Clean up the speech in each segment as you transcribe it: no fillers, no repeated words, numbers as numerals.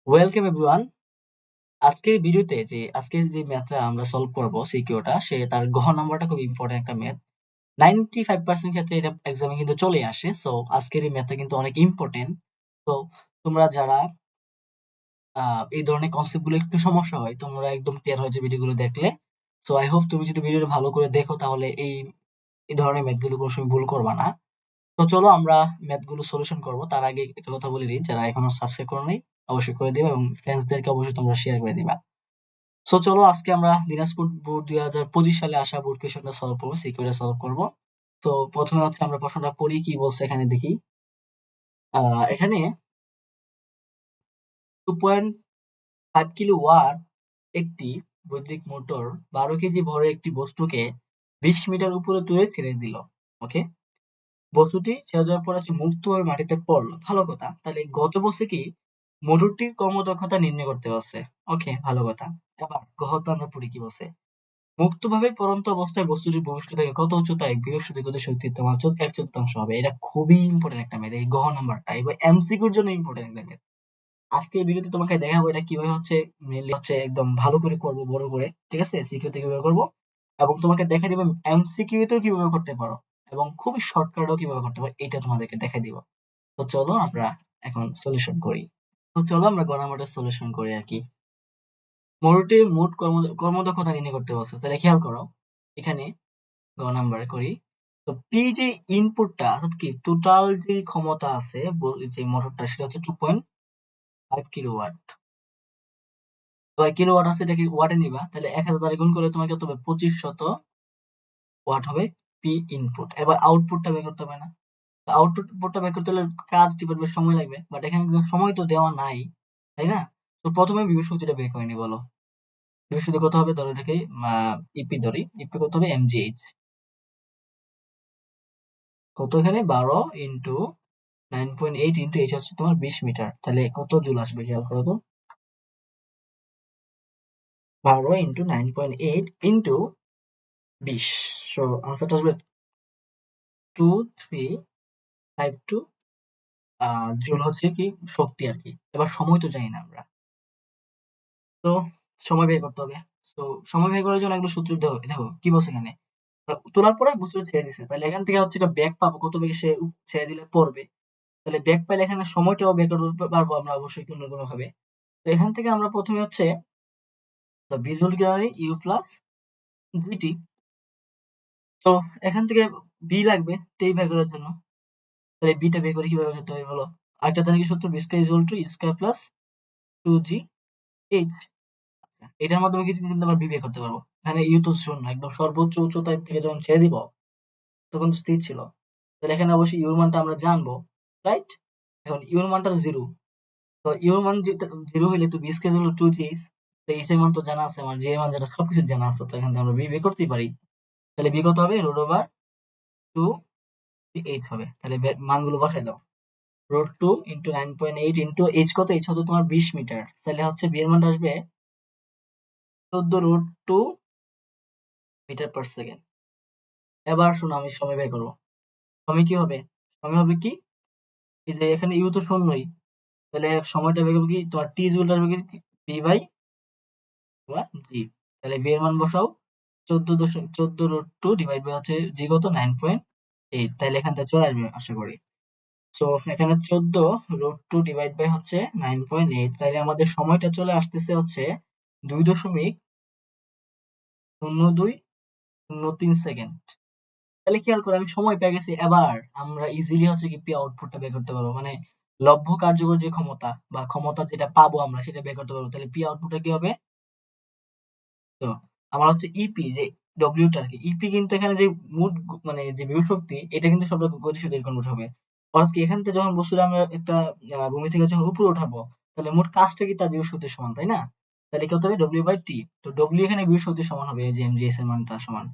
Welcome everyone. আজকের যে ম্যাথটা আমরা সলভ করব সিকিউরটা তার ঘ নাম্বারটা খুব ইম্পর্টেন্ট একটা ম্যাথ। 95% ক্ষেত্রে এটা এক্সামে কিন্তু চলে আসে। সো আজকের এই ম্যাথটা কিন্তু অনেক ইম্পর্টেন্ট। তো তোমরা যারা এই ধরনের কনসেপ্ট গুলো একটু সমস্যা হয়, তোমরা একদম ক্লিয়ার হয়ে যাবে ভিডিওগুলো দেখলে। সো আই হোপ তুমি যদি ভিডিওটা ভালো করে দেখো তাহলে এই ধরনের ম্যাথ গুলো কোনো সময় ভুল করবা না। তো চলো আমরা ম্যাথ গুলো সলিউশন করব। তার আগে একটা কথা বলে দিই, যারা এখনো সাবস্ক্রাইব করো নাই অবশ্যই করে দিবা এবং ফ্রেন্ডসদেরকে অবশ্যই তোমরা শেয়ার করে দিবা। সো চলো আজকে আমরা দিনাজপুর বোর্ড 2025 সালে আসা বোর্ড কোয়েশ্চনটা সলভ করবো, সিকিউরিটি সলভ করবো। তো প্রথমে হচ্ছে আমরা প্রশ্নটা পড়ি, কি বলছে এখানে দেখি। এখানে 2.5 কিলো ওয়াট একটি বৈদ্যুতিক মোটর 12 কেজি ভরের একটি বস্তুকে 20 মিটার উপরে তুলে ছেড়ে দিল। ওকে, বস্তুটি ছেড়ে দেওয়ার পর হচ্ছে মুক্তভাবে মাটিতে পড়লো, ভালো কথা। তাহলে গত বছর কি মোটরটির কর্মদক্ষতা নির্ণয় করতে পারছে। ওকে, ভালো কথা। এবার গহত আমরা পড়ি কি বলছে। মুক্তভাবে পড়ন্ত অবস্থায় বস্তুটি ভূপৃষ্ঠ থেকে কত উচ্চতায় বিকশিত গতির শক্তির মাত্র 1/4 হবে। এটা খুবই ইম্পর্টেন্ট একটা ম্যাথ, এই গহ নাম্বারটা এবার এমসিকিউর জন্য ইম্পর্টেন্ট একটা ম্যাথ। আজকে এই ভিডিওতে তোমাকে দেখাবো এটা কিভাবে হচ্ছে মেনলি হচ্ছে একদম ভালো করে করব, বড় করে, ঠিক আছে, সিকিউতে কিভাবে করব এবং তোমাকে দেখাই দিব এমসিকিউ তেও কিভাবে করতে পারো এবং খুবই শর্টকাটও কিভাবে করতে পারো, এটা তোমাদেরকে দেখাই দিব। তো চলো আমরা এখন সলিউশন করি। তো চলো আমরা গ নাম্বারটা সলিউশন করি আর কি। মোটরটির মোট কর্মদক্ষতা নির্ণয় করতে বলছে, তাহলে খেয়াল করো এখানে গ নাম্বারে করি। তো পি যে ইনপুটটা অর্থাৎ কি টোটাল যে ক্ষমতা আছে যে মোটরটা, সেটা হচ্ছে 2.5 কিলোওয়াট। তো কিলোওয়াট আছে, এটাকে ওয়াটে নিবা, তাহলে 1000 দ্বারা গুণ করে তোমাকে কত হবে, 2500 ওয়াট হবে পি ইনপুট। এবার আউটপুটটা বের করতে হবে না? আউটপুটটা বের করতে হলে কাজ টিপে সময় লাগবে, বাট এখানে কিন্তু সময় তো দেওয়া নাই, তাই না? তো প্রথমে বিভব শক্তিটা বের করে নি, বলো বিভব শক্তি কত হবে। ধরো এটাকে ইপি ধরি, ইপি কত হবে, এমজিএইচ কত এখানে 12 ইন্টু 9.8 ইন্টু এইচ হচ্ছে তোমার 20 মিটার, তাহলে কত জুল আসবে খেয়াল করো তো। 12 ইন্টু 9.8 ইন্টু 20, সো আনসারটা আসবে 2352 জুল হচ্ছে কি শক্তি আর কি। এবার সময় তো জানি না আমরা, তো সময় বের করতে হবে। তো সময় বের করার জন্য এগুলো সূত্র দেখো, দেখো কি বলছে এখানে। তোলার পরে বস্তুটা ছেড়ে দিচ্ছে, তাহলে এখান থেকে হচ্ছে এটা ব্যাক পাবো, কত বেগে সে ছেড়ে দিলে পড়বে। তাহলে ব্যাক পাইলে এখানে সময়টাও বের করতে পারবো আমরা অবশ্যই কোনো কোনো ভাবে। তো এখান থেকে আমরা প্রথমে হচ্ছে visual gallery U plus GT. তো এখান থেকে বি লাগবে টেই বের করার জন্য, তাহলে বিটা বের করে কিভাবে করতে হবে বলো। আরেকটা জানি কি সূত্র, B square equal to square plus 2জি এইচ। এটার মাধ্যমে কিন্তু কিন্তু আমরা বি বের করতে পারবো। এখানে ইউ তো শূন্য, একদম সর্বোচ্চ উচ্চতা থেকে যখন ছেড়ে দিব তখন তো স্থির ছিল, তাহলে এখানে অবশ্যই ইউর মানটা আমরা জানবো, রাইট? এখন ইউর মানটা জিরো, তো ইউর মান জিরো হইলে তো বি স্কয়ার হলো 2জি এইচ। তো এইচ এর মান তো জানা আছে, আমার জি এর মান জানা, সবকিছু জানা আছে, তো এখান থেকে আমরা বি বের করতেই পারি। তাহলে বি কত হবে, রুট ওভার 2 হবে। তাহলে মানগুলো বসাই দাও। রুট 2 × 9.8 ইন্টু এইচ কত, এইচ হতো তোমার 20 মিটার, তাহলে হচ্ছে বি এর মানটা আসবে 14 √2 মিটার পার সেকেন্ড। এবার শোনো আমি সময় বের করবো। সময় কি হবে, সময় হবে কি, এই যে এখানে ইউ তো শূন্যই, তাহলে সময়টা বের করবো কি তোমার টি জুলটা আসবে কি বি বাই তোমার জি। তাহলে বি এর মান বসাও 14.14 √2 ডিভাইড বাই হচ্ছে জি কত 9.8, তাহলে এখান থেকে চলে আসবে আশা করি। সো এখানে 14 √2 ডিভাইড বাই হচ্ছে 9.8, তাইলে আমাদের সময়টা চলে আসতেছে হচ্ছে 2.0203 সেকেন্ড। তাহলে খেয়াল করে আমি সময় পেয়ে গেছি। এবার আমরা ইজিলি হচ্ছে কি পি আউটপুটটা বের করতে পারবো, মানে লব্ধ কার্যকর যে ক্ষমতা বা ক্ষমতা যেটা পাবো আমরা সেটা বের করতে পারবো। তাহলে পি আউটপুটটা কি হবে, তো আমার হচ্ছে ইপি যে ডব্লিউটা আর কি, ইপি কিন্তু এখানে যে মোট মানে যে বিভব শক্তি, এটা কিন্তু সবটা গতিশক্তিতে কনভার্ট হবে। অর্থাৎ কি এখান থেকে যখন বস্তুটা আমরা একটা ভূমি থেকে যখন উপরে উঠাবো, তাহলে মোট কাজটা কি তার বিভব শক্তির সমান, তাই না? তাহলে কি হতে হবে, ডব্লিউ বাই টি। তো ডব্লিউ এখানে বিভব শক্তির সমান হবে, এই যে এমজিএস এর মানটা সমান।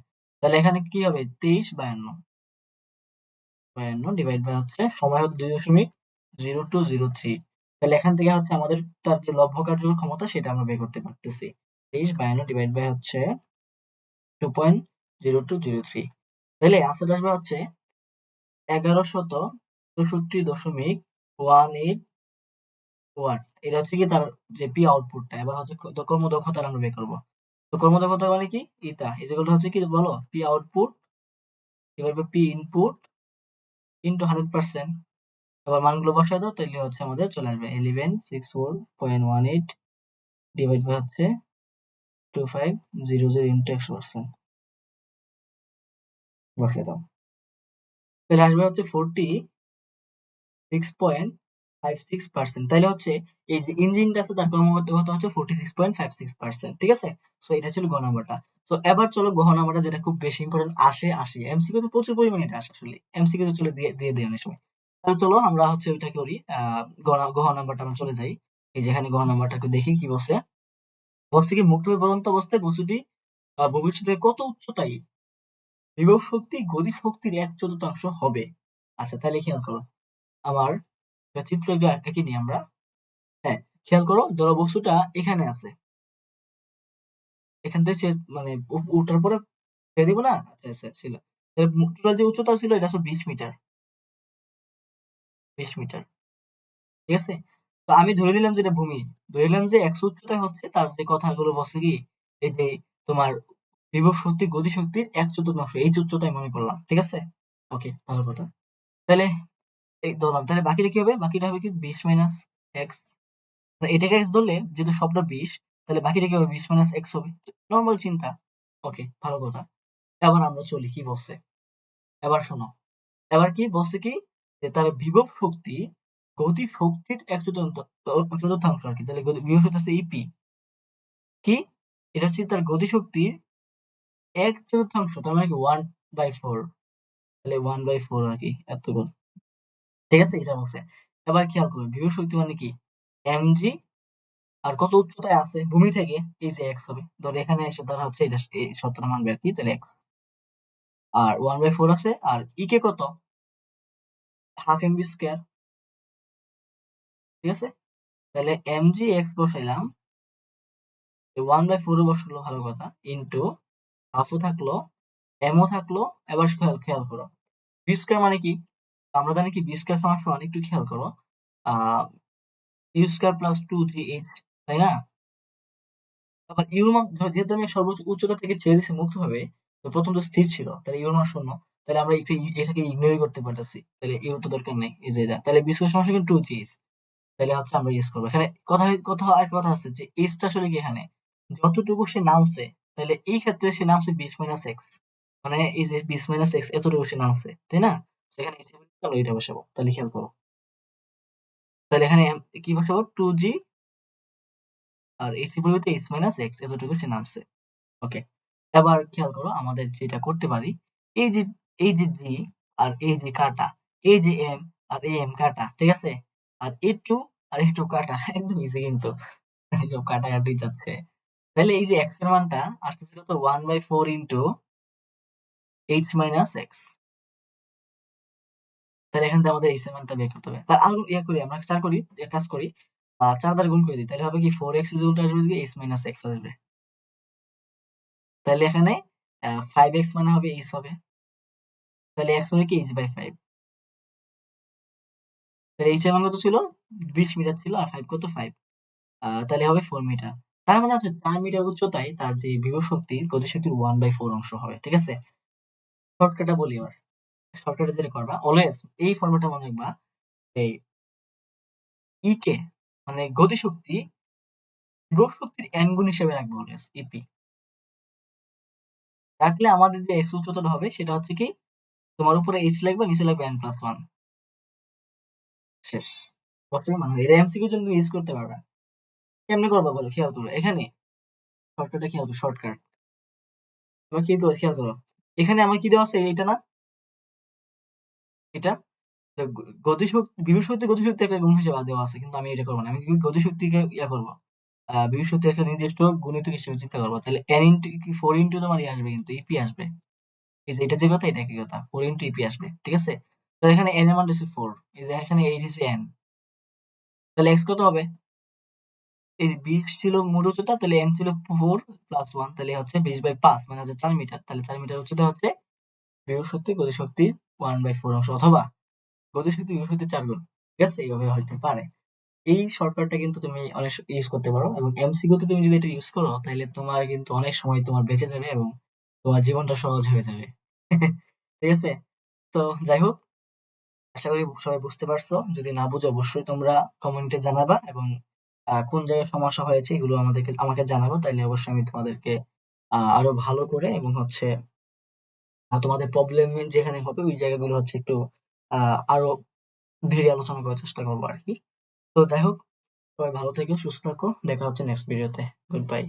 তাহলে এখানে কি হবে, 23/52 ডিভাইড বাই হচ্ছে সময় হচ্ছে 2.0203। তাহলে এখান থেকে হচ্ছে আমাদের তার যে লব্ধ কার্যকর ক্ষমতা সেটা আমরা বের করতে পারতেছি। 23/52 ডিভাইড বাই হচ্ছে 2.0203, তাহলে আনসার আসবে হচ্ছে 1164.18 ওয়াট, এটা হচ্ছে কি তার যে পি আউটপুটটা। এবার হচ্ছে কর্মদক্ষতা আমরা বের করবো। তো কর্মদক্ষতা মানে কি, এটা ইকুয়াল হচ্ছে কি বলো, পি আউটপুট এবার পি ইনপুট ইনটু 100%। এবার মানগুলো বসায় দাও, তাহলে হচ্ছে আমাদের চলে আসবে 1164.18 ডিভাইড বাই হচ্ছে 2500 ইনটু 100%। বসায় দাও, তাহলে আসবে হচ্ছে 46.56%। তাইলে হচ্ছে এই যে ইঞ্জিনটা আছে তার কর্মদক্ষতা হচ্ছে 46.56%। ঠিক আছে, সো এটা ছিল গ নাম্বারটা। তো এবার চলো ঘ নাম্বারটা, যেটা খুব বেশি ইম্পর্টেন্ট, আসে এমসিকিউ তো প্রচুর পরিমাণে এটা আসে আসলে, এমসিকিউ তো চলে দিয়ে দিয়ে দেয় অনেক সময়। তাহলে চলো আমরা হচ্ছে ওইটা করি, ঘ নাম্বারটা আমরা চলে যাই। এই যেখানে ঘ নাম্বারটা একটু দেখি কি বলছে। বলছে কি মুক্তভাবে বলন্ত অবস্থায় বস্তুটি ভবিষ্যতে কত উচ্চতায় বিভব শক্তি গতি শক্তির 1/4 হবে। আচ্ছা তাহলে খেয়াল করো, আমার একটা চিত্র এঁকে নিই আমরা। হ্যাঁ, খেয়াল করো, ধরো বস্তুটা এখানে আছে, এখান থেকে মানে ওঠার পরে ছেড়ে দিব না। আচ্ছা আচ্ছা ছিল, টোটাল যে উচ্চতা ছিল এটা হচ্ছে 20 মিটার। 20 মিটার, ঠিক আছে। তো আমি ধরে নিলাম যে এটা ভূমি, ধরে নিলাম যে 100 উচ্চতায় হচ্ছে তার যে কথাগুলো বলছে কি, এই যে তোমার বিভব শক্তি গতি শক্তির 1/4 এই যে উচ্চতায় মনে করলাম। ঠিক আছে, ওকে ভালো কথা। তাহলে এই ধরলাম, তাহলে বাকিটা কি হবে, বাকিটা হবে কি 20 মাইনাস এক্স। এটাকে এক্স ধরলে যেহেতু সবটা 20, তাহলে বাকিটা কি হবে, 20 মাইনাস এক্স হবে। নর্মাল চিন্তা, ওকে ভালো কথা। এবার আমরা চলি কি বলছে, এবার শোনো। এবার কি বলছে কি, যে তার বিভব শক্তি গতি শক্তির 1/4 আর কি। তাহলে বিভব শক্তি হচ্ছে ইপি, কি এটা হচ্ছে তার গতি শক্তির 1/4, তার মানে কি 1/4। তাহলে 1/4 আর কি, এত গুণ। ঠিক আছে, এটা বলছে। এবার খেয়াল করো বিভব শক্তি মানে কি, এমজি, আর কত উচ্চতায় আছে ভূমি থেকে, এই যে এক্স হবে। ধর এখানে এসে ধরা হচ্ছে এটা এই শর্তটা মানবে আর কি, তাহলে এক্স। আর 1/4 আছে, আর ই কে কত, হাফ এমবি স্কয়ার। ঠিক আছে, তাহলে এমজি এক্স বসাইলাম, 1/4 বসালো, ভালো কথা, ইন্টু হাফও থাকলো, এমও থাকলো। এবার খেয়াল খেয়াল করো, বি স্কয়ার মানে কি, আমরা জানি কি বি স্কয়ার সমান সমান, একটু খেয়াল করো, আহ ইউ স্কয়ার প্লাস 2gh, তাই না। আবার ইউর মান যেহেতু আমি সর্বোচ্চ উচ্চতা থেকে ছেড়ে দিচ্ছি মুক্তভাবে, তো প্রথম তো স্থির ছিল, তাহলে ইউর মান 0। তাহলে আমরা এটাকে ইগনোর করতে পারতেছি, তাহলে ইউ তো দরকার নেই, এই যে এটা। তাহলে বি স্কয়ার সমান সমান 2gh। তাহলে হচ্ছে আমরা ইউজ করবো এখানে। কথা আর কথা আছে যে এসটা আসলে কি এখানে যতটুকু সে নামছে, তাহলে এই ক্ষেত্রে সে নামছে 20 মাইনাস এক্স, মানে এই যে 20 মাইনাস এক্স এতটুকু সে নামছে, তাই না। সেখানে আমরা এটা বসাবো, তাহলে খেয়াল করো, তাহলে এখানে কি বসাবো, 2g, আর এসি পরিবর্তে এস মাইনাস এক্স এতটুকু সে নামছে। ওকে, এবার খেয়াল করো আমাদের যেটা করতে পারি, এই যে এই যে জি, আর এই যে কাটা, এই যে এম, আর এই এম কাটা, ঠিক আছে। আর এ টু আর এ টু কাটা, একদম ইজি কিন্তু, সব কাটাকাটি যাচ্ছে। তাহলে এই যে x এর মানটা আসতেছে কত, 1/4 ইন্টু এইচ মাইনাস এক্স। তাহলে এখান থেকে আমাদের এইচ এর মানটা বের করতে হবে। তার আরো ইয়া করি, আমরা চার করি, এক কাজ করি, 4 দ্বারা গুণ করে দিই, তাহলে হবে কি 4x উল্টা আসবে কি এইচ মাইনাস এক্স আসবে। তাহলে এখানে 5x মানে হবে এইচ হবে, তাহলে x মানে কি এইচ বাই 5। তাহলে এইচ এর মান কত ছিল, 20 মিটার ছিল, আর 5 কত 5, তাহলে হবে 4 মিটার। তার মানে হচ্ছে 4 মিটার উচ্চতায় তার যে বিভব শক্তি গতিশক্তির 1/4 অংশ হবে। ঠিক আছে, শর্টকাটটা বলি এবার। শর্টকাটে যেটা করবা অলওয়েজ এই ফর্মুলাটা মনে রাখবা, এই ই কে মানে গতিশক্তি বিভব শক্তির n গুণ হিসেবে রাখবো অলওয়েজ, ইপি। রাখলে আমাদের যে এক্স উচ্চতাটা হবে সেটা হচ্ছে কি, তোমার উপরে এইচ লাগবে, নিচে লাগবে n+1, শেষ। মানে এটা এমসিকিউর জন্য তুমি ইউজ করতে পারবে। কেমনে করবা বলো, খেয়াল করো এখানে, শর্টকাটে খেয়াল করো, শর্টকাট। এবার কি করো, খেয়াল করো, এখানে আমার কি দেওয়া আছে, এটা না, এটা। তো গতিশক্তি বিভব শক্তি গতিশক্তি একটা গুণ হিসেবে দেওয়া আছে, কিন্তু আমি এটা করবো না, আমি কি গতিশক্তিকে ইয়া করবো, বিভব শক্তি একটা নির্দিষ্ট গুণিতক হিসেবে চিন্তা করবো। তাহলে n ইন্টু কি 4 ইন্টু তোমার ইয়ে আসবে, কিন্তু ইপি আসবে। এই যে এটা যে কথা, এটা একই কথা, 4 ইন্টু ইপি আসবে। ঠিক আছে, তো এখানে n এর মান হচ্ছে 4, এই যে এখানে 8 হচ্ছে n, তাহলে x কত হবে, এই যে 20 ছিল মোট উচ্চতা, তাহলে n ছিল 4 প্লাস 1, তাহলে হচ্ছে 20/5 মানে হচ্ছে 4 মিটার। তাহলে 4 মিটার উচ্চতা হচ্ছে বিভব শক্তি গতিশক্তির 1/4 অংশ, অথবা গতিশক্তি বিভব শক্তির 4 গুণ। ঠিক আছে, এইভাবে হইতে পারে। এই শর্টকাটটা কিন্তু তুমি অনেক ইউজ করতে পারো, এবং এমসিকিউ তে তুমি যদি এটা ইউজ করো তাহলে তোমার কিন্তু অনেক সময় তোমার বেঁচে যাবে এবং তোমার জীবনটা সহজ হয়ে যাবে। ঠিক আছে? তো যাই হোক, আশা করি সবাই বুঝতে পারছো। যদি না বুঝো অবশ্যই তোমরা কমেন্টে জানাবা, এবং কোন জায়গায় সমস্যা হয়েছে এগুলো আমাকে জানাবো, তাইলে অবশ্যই আমি তোমাদেরকে আরো ভালো করে, এবং হচ্ছে তোমাদের প্রবলেম যেখানে হবে ওই জায়গাগুলো হচ্ছে একটু আরো ধীরে আলোচনা করার চেষ্টা করবো আর কি। তো যাই হোক, সবাই ভালো থেকো, সুস্থ থাকো, দেখা হচ্ছে নেক্সট ভিডিওতে। Good bye.